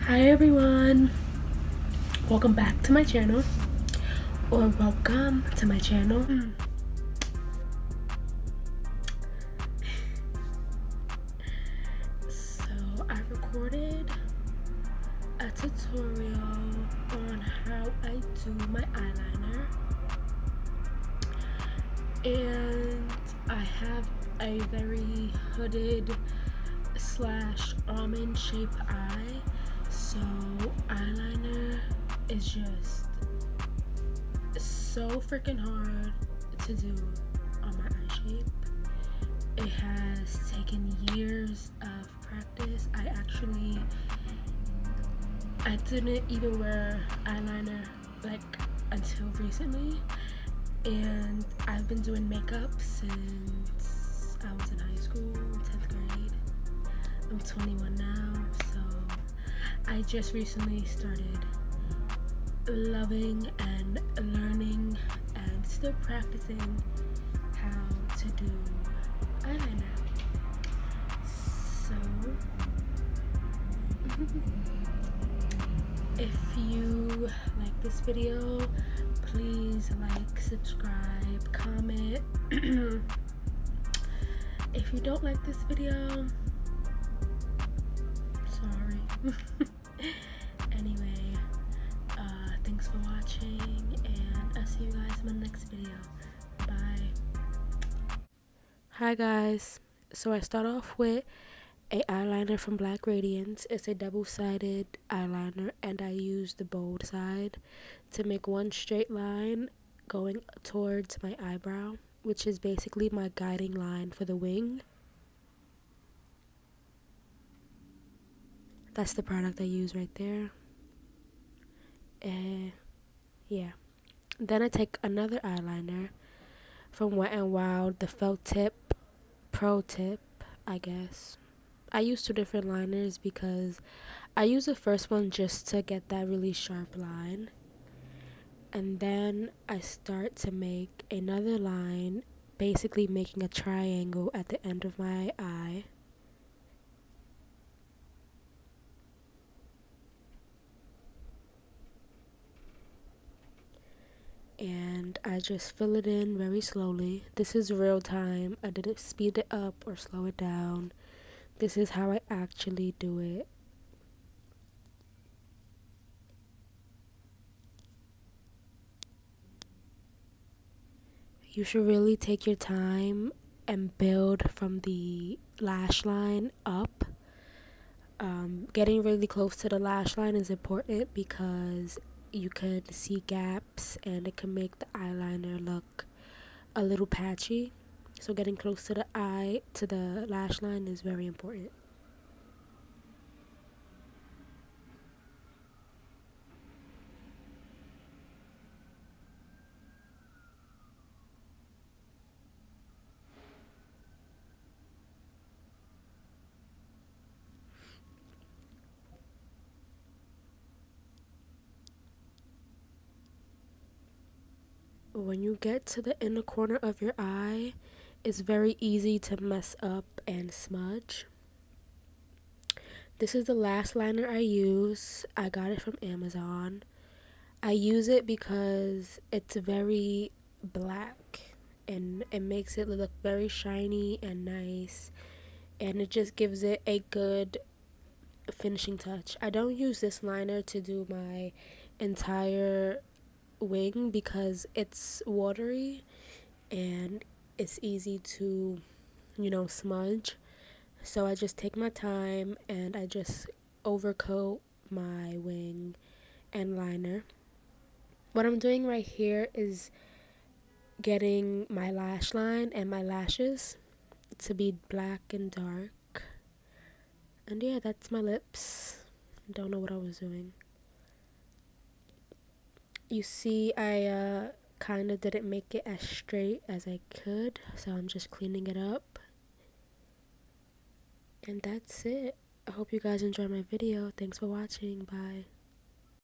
Hi everyone, welcome back to my channel, or welcome to my channel. So I recorded a tutorial on how I do my eyeliner, and I have a very hooded slash almond shaped eye, so eyeliner is just so freaking hard to do on my eye shape. It has taken years of practice. I didn't even wear eyeliner like until recently, and I've been doing makeup since I was in high school, 10th grade. I'm 21 now, so I just recently started loving and learning and still practicing how to do eyeliner. So if you like this video, please like, subscribe, comment. If you don't like this video, sorry. Anyway, thanks for watching, and I'll see you guys in my next video. Bye. Hi guys, so I start off with a eyeliner from Black Radiance. It's a double-sided eyeliner, and I use the bold side to make one straight line going towards my eyebrow, which is basically my guiding line for the wing. That's the product I use right there. Yeah. Then I take another eyeliner from Wet n Wild, the felt tip, pro tip, I guess. I use two different liners because I use the first one just to get that really sharp line. And then I start to make another line, basically making a triangle at the end of my eye. And I just fill it in very slowly. This is real time. I didn't speed it up or slow it down. This is how I actually do it. You should really take your time and build from the lash line up. Getting really close to the lash line is important because you could see gaps and it can make the eyeliner look a little patchy. So getting close to the lash line is very important. When you get to the inner corner of your eye, it's very easy to mess up and smudge. This is the last liner I use. I got it from Amazon. I use it because it's very black and it makes it look very shiny and nice, and it just gives it a good finishing touch. I don't use this liner to do my entire wing because it's watery and it's easy to, smudge. So I just take my time and I just overcoat my wing and liner. What I'm doing right here is getting my lash line and my lashes to be black and dark. And yeah, that's my lips. Don't know what I was doing. You see, I kind of didn't make it as straight as I could, so I'm just cleaning it up. And that's it. I hope you guys enjoyed my video. Thanks for watching. Bye.